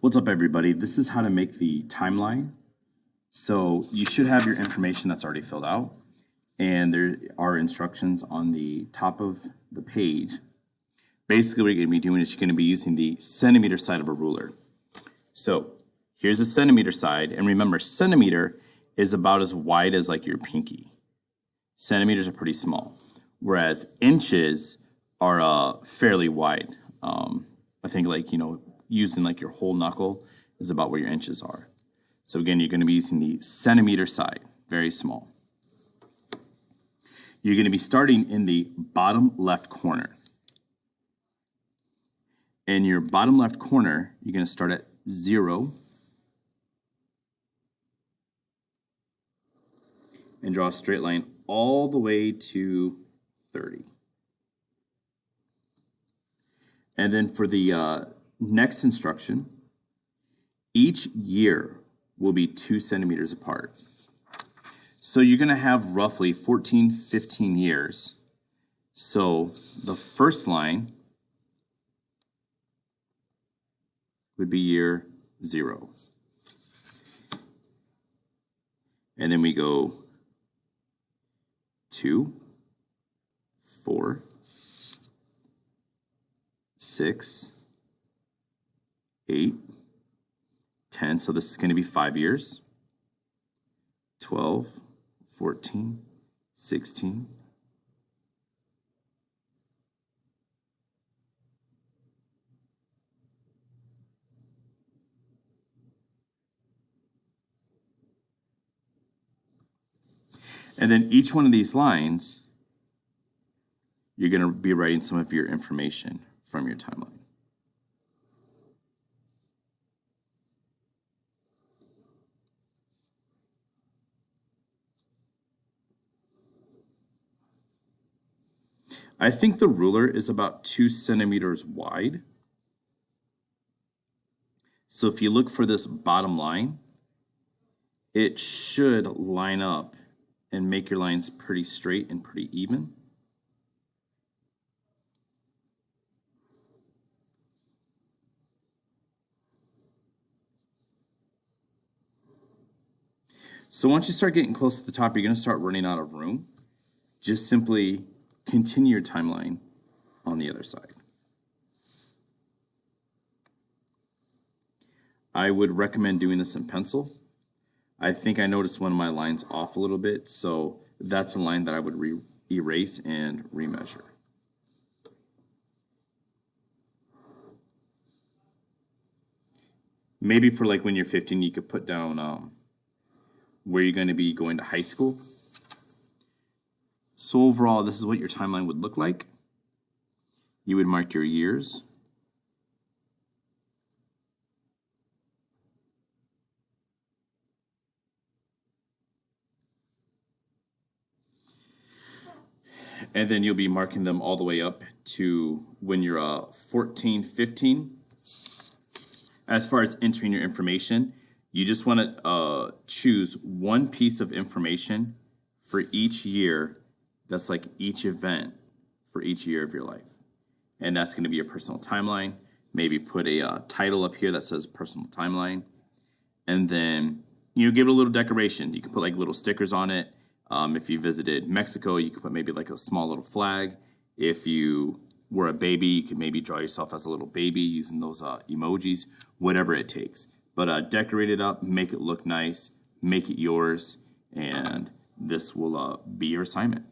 What's up, everybody? This is how to make the timeline. So you should have your information that's already filled out, and there are instructions on the top of the page. Basically, what you're going to be doing is you're going to be using the centimeter side of a ruler. So here's a centimeter side, and remember, centimeter is about as wide as like your pinky. Centimeters are pretty small, whereas inches are fairly wide. I think using like your whole knuckle is about where your inches are. So again, you're going to be using the centimeter side, very small. You're going to be starting in the bottom left corner. In your bottom left corner, you're going to start at 0 and draw a straight line all the way to 30. And then for the next instruction, each year will be 2 centimeters apart. So you're going to have roughly 14, 15 years. So the first line would be year 0. And then we go 2, 4, 6, 8, 10. So this is going to be 5 years. 12, 14, 16. And then each one of these lines, you're going to be writing some of your information from your timeline. I think the ruler is about 2 centimeters wide. So if you look for this bottom line, it should line up and make your lines pretty straight and pretty even. So once you start getting close to the top, you're going to start running out of room. Just simply continue your timeline on the other side. I would recommend doing this in pencil. I think I noticed one of my lines off a little bit, so that's a line that I would erase and remeasure. Maybe for like when you're 15, you could put down where you're going to be going to high school. So overall, this is what your timeline would look like. You would mark your years. And then you'll be marking them all the way up to when you're 14, 15. As far as entering your information, you just want to choose one piece of information for each year. That's like each event for each year of your life. And that's going to be your personal timeline. Maybe put a title up here that says personal timeline. And then, give it a little decoration. You can put like little stickers on it. If you visited Mexico, you could put maybe like a small little flag. If you were a baby, you could maybe draw yourself as a little baby using those emojis, whatever it takes. But decorate it up, make it look nice, make it yours, and this will be your assignment.